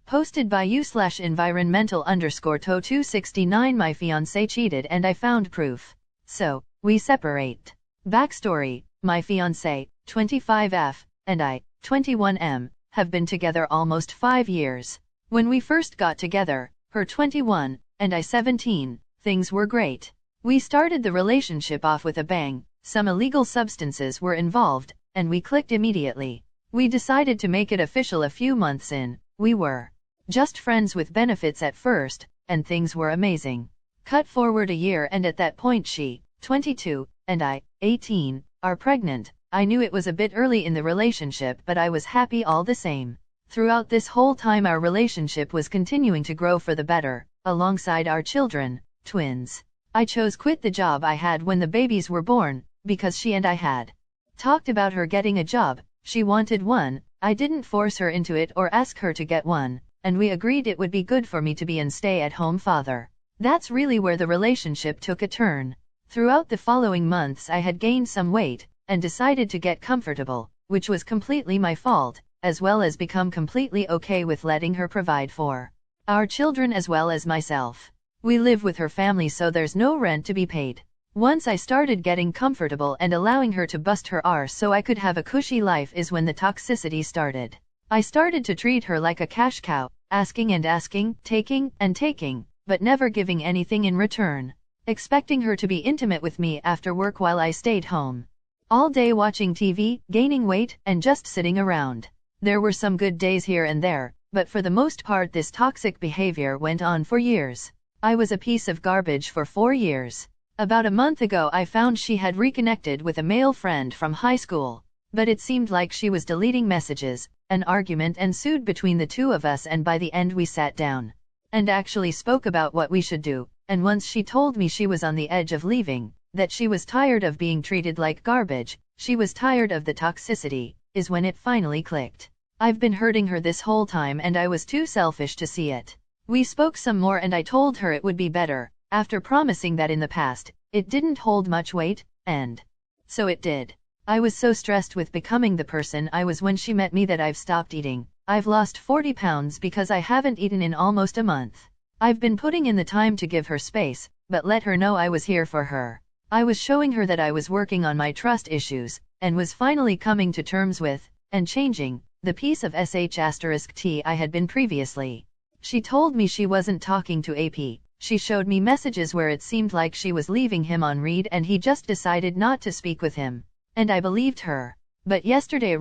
Posted by you/environmental_to269. My fiancé cheated and I found proof. So, we separate. Backstory: my fiancé, 25F, and I, 21M, have been together almost 5 years. When we first got together, her 21, and I 17, things were great. We started the relationship off with a bang, some illegal substances were involved, and we clicked immediately. We decided to make it official a few months in. We were just friends with benefits at first, and things were amazing. Cut forward a year and at that point she, 22, and I, 18, are pregnant. I knew it was a bit early in the relationship, but I was happy all the same. Throughout this whole time our relationship was continuing to grow for the better, alongside our children, twins. I chose quit the job I had when the babies were born, because she and I had talked about her getting a job. She wanted one, I didn't force her into it or ask her to get one, and we agreed it would be good for me to be an stay-at-home father. That's really where the relationship took a turn. Throughout the following months I had gained some weight, and decided to get comfortable, which was completely my fault, as well as become completely okay with letting her provide for our children as well as myself. We live with her family so there's no rent to be paid. Once I started getting comfortable and allowing her to bust her arse so I could have a cushy life is when the toxicity started. I started to treat her like a cash cow, asking and asking, taking and taking, but never giving anything in return. Expecting her to be intimate with me after work while I stayed home all day watching TV, gaining weight, and just sitting around. There were some good days here and there, but for the most part this toxic behavior went on for years. I was a piece of garbage for 4 years. About a month ago I found she had reconnected with a male friend from high school, but it seemed like she was deleting messages. An argument ensued between the two of us and by the end we sat down and actually spoke about what we should do, and once she told me she was on the edge of leaving, that she was tired of being treated like garbage, she was tired of the toxicity, is when it finally clicked. I've been hurting her this whole time and I was too selfish to see it. We spoke some more and I told her it would be better, after promising that in the past, it didn't hold much weight, and so it did. I was so stressed with becoming the person I was when she met me that I've stopped eating. I've lost 40 pounds because I haven't eaten in almost a month. I've been putting in the time to give her space, but let her know I was here for her. I was showing her that I was working on my trust issues, and was finally coming to terms with, and changing, the piece of sh*t I had been previously. She told me she wasn't talking to AP. She showed me messages where it seemed like she was leaving him on read and he just decided not to speak with him. And I believed her. But yesterday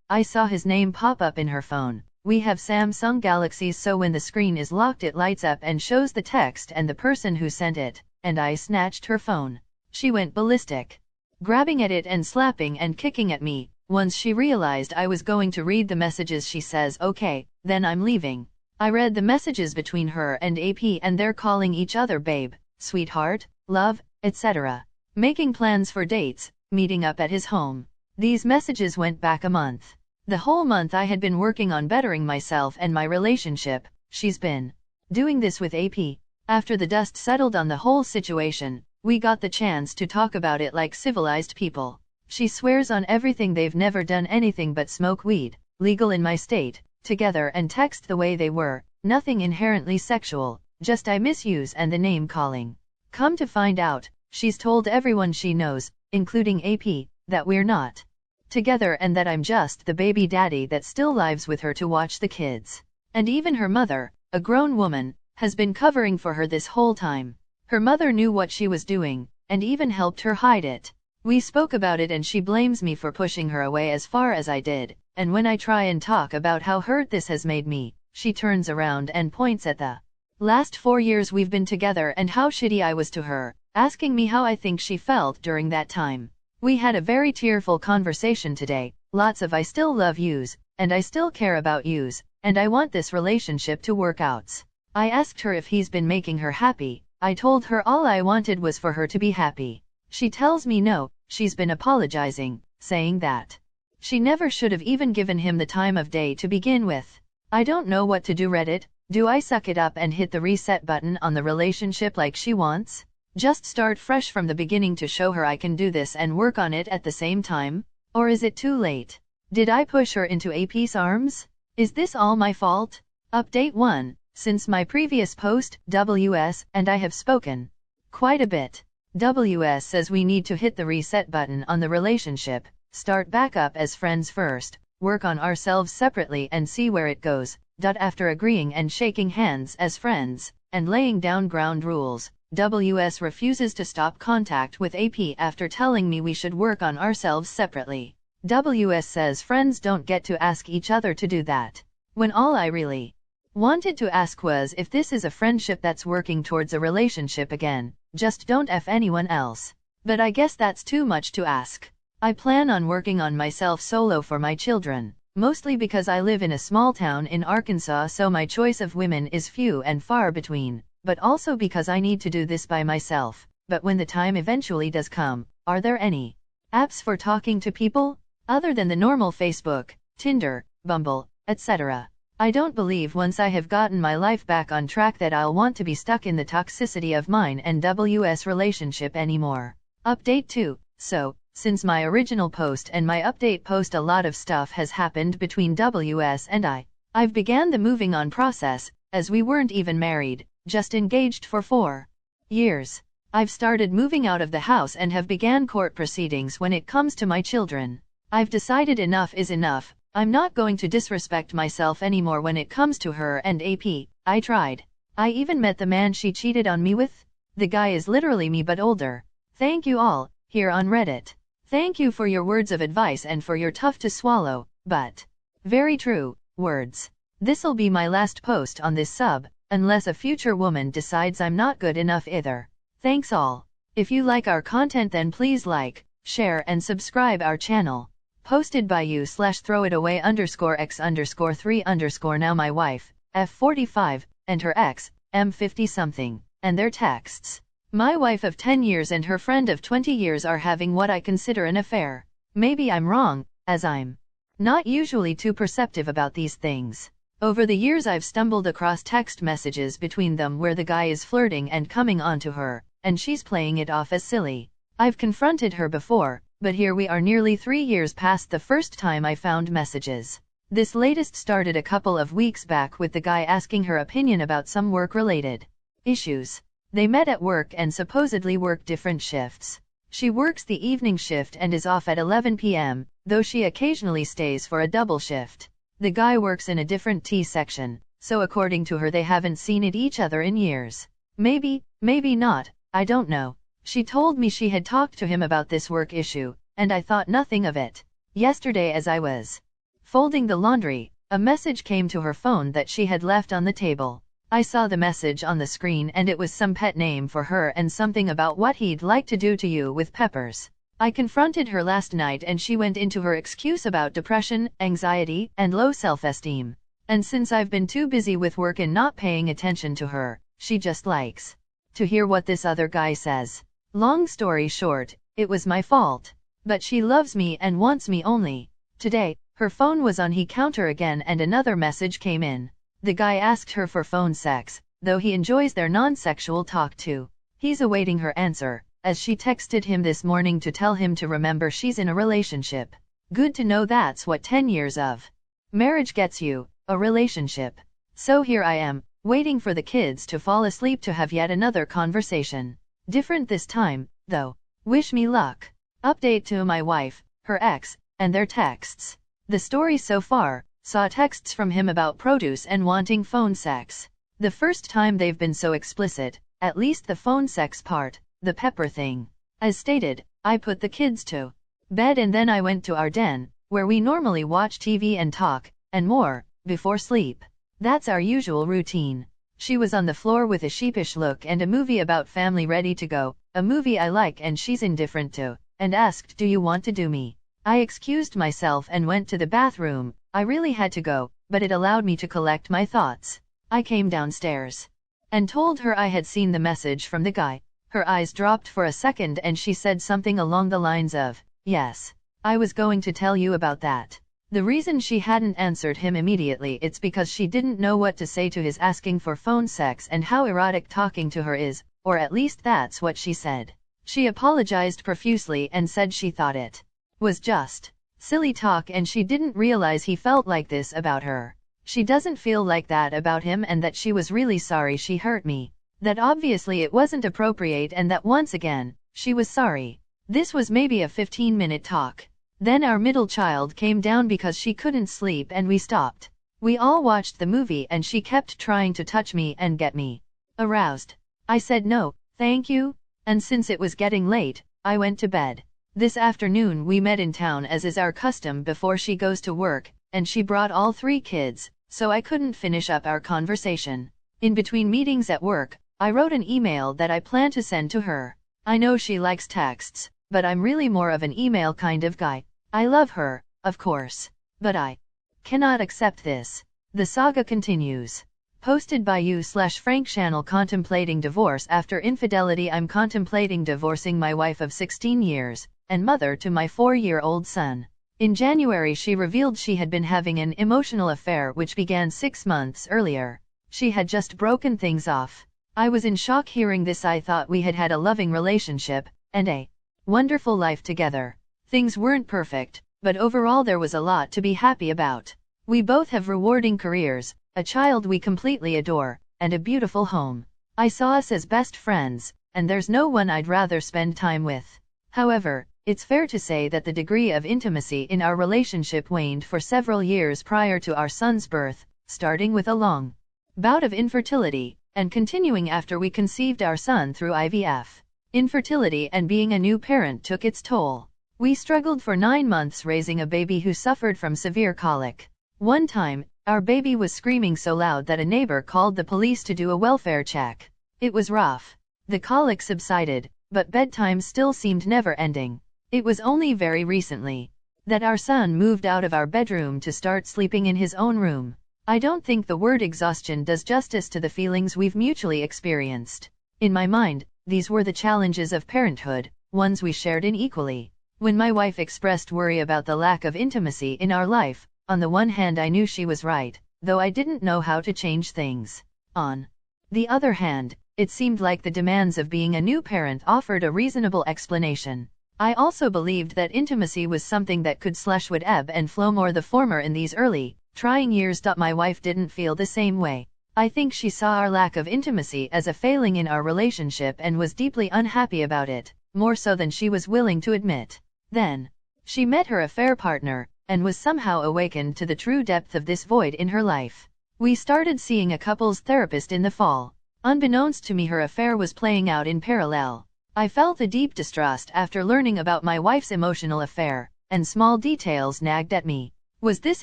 I saw his name pop up in her phone. We have Samsung Galaxies, so when the screen is locked it lights up and shows the text and the person who sent it, and I snatched her phone. She went ballistic, grabbing at it and slapping and kicking at me. Once she realized I was going to read the messages she says, "Okay, then I'm leaving." I read the messages between her and AP and they're calling each other babe, sweetheart, love, etc. Making plans for dates, meeting up at his home. These messages went back a month. The whole month I had been working on bettering myself and my relationship. She's been doing this with AP. After the dust settled on the whole situation, we got the chance to talk about it like civilized people. She swears on everything they've never done anything but smoke weed, legal in my state, together and text the way they were, nothing inherently sexual, just I misuse and the name calling. Come to find out, she's told everyone she knows, including AP, that we're not together and that I'm just the baby daddy that still lives with her to watch the kids. And even her mother, a grown woman, has been covering for her this whole time. Her mother knew what she was doing, and even helped her hide it. We spoke about it and she blames me for pushing her away as far as I did, and when I try and talk about how hurt this has made me, she turns around and points at the last 4 years we've been together and how shitty I was to her, asking me how I think she felt during that time. We had a very tearful conversation today, lots of I still love yous, and I still care about yous, and I want this relationship to work out. I asked her if he's been making her happy. I told her all I wanted was for her to be happy. She tells me no, she's been apologizing, saying that she never should have even given him the time of day to begin with. I don't know what to do. Reddit, do I suck it up and hit the reset button on the relationship like she wants? Just start fresh from the beginning to show her I can do this and work on it at the same time? Or is it too late? Did I push her into AP's arms? Is this all my fault? Update 1. Since my previous post, WS and I have spoken quite a bit. WS says we need to hit the reset button on the relationship, start back up as friends first, work on ourselves separately and see where it goes. After agreeing and shaking hands as friends, and laying down ground rules, WS refuses to stop contact with AP after telling me we should work on ourselves separately. WS says friends don't get to ask each other to do that, when all I really wanted to ask was if this is a friendship that's working towards a relationship again, just don't F anyone else. But I guess that's too much to ask. I plan on working on myself solo for my children, mostly because I live in a small town in Arkansas, so my choice of women is few and far between, but also because I need to do this by myself. But when the time eventually does come, are there any apps for talking to people, other than the normal Facebook, Tinder, Bumble, etc.? I don't believe once I have gotten my life back on track that I'll want to be stuck in the toxicity of mine and WS relationship anymore. Update 2. So, since my original post and my update post, a lot of stuff has happened between WS and I. I've began the moving on process, as we weren't even married, just engaged for 4 years. I've started moving out of the house and have began court proceedings when it comes to my children. I've decided enough is enough. I'm not going to disrespect myself anymore when it comes to her and AP. I tried. I even met the man she cheated on me with. The guy is literally me but older. Thank you all, here on Reddit. Thank you for your words of advice and for your tough to swallow, but very true, words. This'll be my last post on this sub, unless a future woman decides I'm not good enough either. Thanks all. If you like our content then please like, share and subscribe our channel. Posted by you/throwitaway_x_3_ now my wife, F45, and her ex, M50 something, and their texts. My wife of 10 years and her friend of 20 years are having what I consider an affair. Maybe I'm wrong, as I'm not usually too perceptive about these things. Over the years I've stumbled across text messages between them where the guy is flirting and coming on to her, and she's playing it off as silly. I've confronted her before, but here we are nearly 3 years past the first time I found messages. This latest started a couple of weeks back with the guy asking her opinion about some work-related issues. They met at work and supposedly worked different shifts. She works the evening shift and is off at 11 p.m., though she occasionally stays for a double shift. The guy works in a different T section, so according to her they haven't seen each other in years. Maybe, maybe not, I don't know. She told me she had talked to him about this work issue, and I thought nothing of it. Yesterday as I was folding the laundry, a message came to her phone that she had left on the table. I saw the message on the screen and it was some pet name for her and something about what he'd like to do to you with peppers. I confronted her last night and she went into her excuse about depression, anxiety, and low self-esteem. And since I've been too busy with work and not paying attention to her, she just likes to hear what this other guy says. Long story short, it was my fault. But she loves me and wants me only. Today, her phone was on he counter again and another message came in. The guy asked her for phone sex, though he enjoys their non-sexual talk too. He's awaiting her answer, as she texted him this morning to tell him to remember she's in a relationship. Good to know that's what 10 years of marriage gets you, a relationship. So here I am, waiting for the kids to fall asleep to have yet another conversation. Different this time, though. Wish me luck. Update to my wife, her ex, and their texts. The story so far, saw texts from him about produce and wanting phone sex. The first time they've been so explicit, at least the phone sex part, the pepper thing. As stated, I put the kids to bed and then I went to our den, where we normally watch TV and talk, and more, before sleep. That's our usual routine. She was on the floor with a sheepish look and a movie about family ready to go, a movie I like and she's indifferent to, and asked, "Do you want to do me?" I excused myself and went to the bathroom. I really had to go, but it allowed me to collect my thoughts. I came downstairs and told her I had seen the message from the guy. Her eyes dropped for a second and she said something along the lines of, "Yes, I was going to tell you about that." The reason she hadn't answered him immediately it's because she didn't know what to say to his asking for phone sex and how erotic talking to her is, or at least that's what she said. She apologized profusely and said she thought it was just silly talk and she didn't realize he felt like this about her. She doesn't feel like that about him and that she was really sorry she hurt me. That obviously it wasn't appropriate and that once again, she was sorry. This was maybe a 15-minute talk. Then our middle child came down because she couldn't sleep and we stopped. We all watched the movie and she kept trying to touch me and get me aroused. I said no, thank you, and since it was getting late, I went to bed. This afternoon we met in town as is our custom before she goes to work, and she brought all 3 kids, so I couldn't finish up our conversation. In between meetings at work, I wrote an email that I plan to send to her. I know she likes texts, but I'm really more of an email kind of guy. I love her, of course, but I cannot accept this. The saga continues. Posted by you/Frank Channel. Contemplating divorce after infidelity. I'm contemplating divorcing my wife of 16 years, and mother to my 4-year-old son. In January she revealed she had been having an emotional affair which began 6 months earlier. She had just broken things off. I was in shock hearing this. I thought we had had a loving relationship, and a wonderful life together. Things weren't perfect, but overall there was a lot to be happy about. We both have rewarding careers, a child we completely adore, and a beautiful home. I saw us as best friends, and there's no one I'd rather spend time with. However, it's fair to say that the degree of intimacy in our relationship waned for several years prior to our son's birth, starting with a long bout of infertility, and continuing after we conceived our son through IVF. Infertility and being a new parent took its toll. We struggled for 9 months raising a baby who suffered from severe colic. One time, our baby was screaming so loud that a neighbor called the police to do a welfare check. It was rough. The colic subsided, but bedtime still seemed never-ending. It was only very recently that our son moved out of our bedroom to start sleeping in his own room. I don't think the word exhaustion does justice to the feelings we've mutually experienced. In my mind, these were the challenges of parenthood, ones we shared equally. When my wife expressed worry about the lack of intimacy in our life, on the one hand I knew she was right, though I didn't know how to change things. On the other hand, it seemed like the demands of being a new parent offered a reasonable explanation. I also believed that intimacy was something that would ebb and flow, more the former in these early, trying years. My wife didn't feel the same way. I think she saw our lack of intimacy as a failing in our relationship and was deeply unhappy about it, more so than she was willing to admit. Then, she met her affair partner, and was somehow awakened to the true depth of this void in her life. We started seeing a couples therapist in the fall. Unbeknownst to me, her affair was playing out in parallel. I felt a deep distrust after learning about my wife's emotional affair, and small details nagged at me. Was this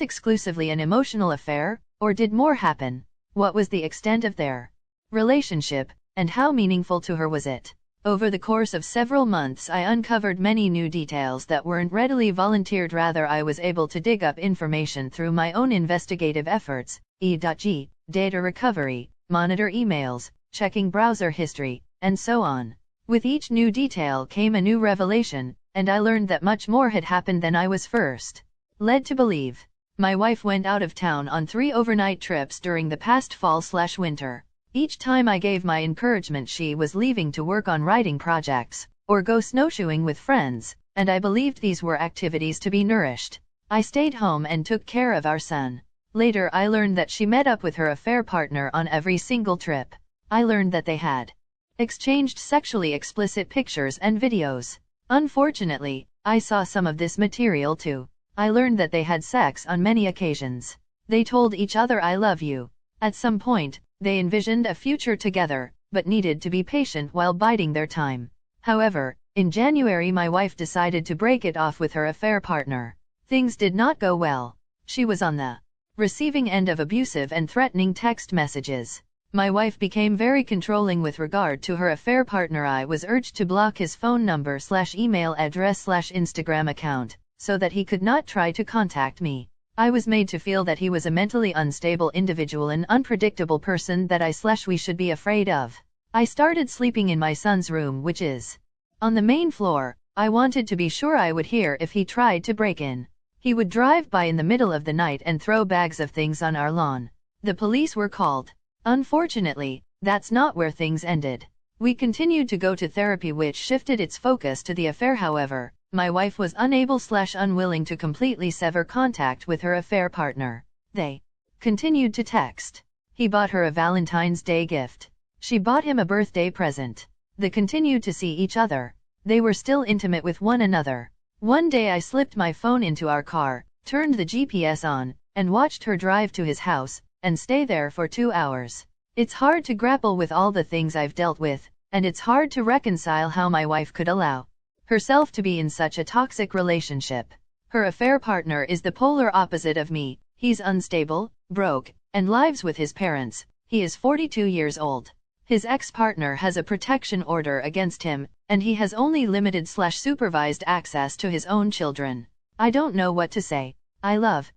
exclusively an emotional affair, or did more happen? What was the extent of their relationship, and how meaningful to her was it? Over the course of several months I uncovered many new details that weren't readily volunteered. Rather, I was able to dig up information through my own investigative efforts, e.g., data recovery, monitor emails, checking browser history, and so on. With each new detail came a new revelation, and I learned that much more had happened than I was first led to believe. My wife went out of town on 3 overnight trips during the past fall/winter. Each time I gave my encouragement, she was leaving to work on writing projects, or go snowshoeing with friends, and I believed these were activities to be nourished. I stayed home and took care of our son. Later I learned that she met up with her affair partner on every single trip. I learned that they had exchanged sexually explicit pictures and videos. Unfortunately, I saw some of this material too. I learned that they had sex on many occasions. They told each other "I love you." At some point, they envisioned a future together, but needed to be patient while biding their time. However, in January my wife decided to break it off with her affair partner. Things did not go well. She was on the receiving end of abusive and threatening text messages. My wife became very controlling with regard to her affair partner. I was urged to block his phone number/email address/Instagram account, so that he could not try to contact me. I was made to feel that he was a mentally unstable individual, an unpredictable person that we should be afraid of. I started sleeping in my son's room, which is on the main floor. I wanted to be sure I would hear if he tried to break in. He would drive by in the middle of the night and throw bags of things on our lawn. The police were called. Unfortunately, that's not where things ended. We continued to go to therapy, which shifted its focus to the affair. However, my wife was unable/unwilling to completely sever contact with her affair partner. They Continued to text. He bought her a Valentine's Day gift. She bought him a birthday present. They continued to see each other. They were still intimate with one another. One day I slipped my phone into our car, turned the GPS on, and watched her drive to his house, and stay there for 2 hours. It's hard to grapple with all the things I've dealt with, and it's hard to reconcile how my wife could allow herself to be in such a toxic relationship. Her affair partner is the polar opposite of me. He's unstable, broke, and lives with his parents. He is 42 years old. His ex-partner has a protection order against him, and he has only limited/supervised access to his own children. I don't know what to say. I love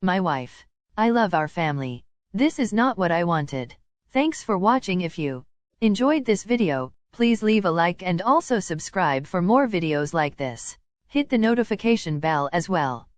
my wife. I love our family. This is not what I wanted. Thanks for watching. If you enjoyed this video, please leave a like and also subscribe for more videos like this. Hit the notification bell as well.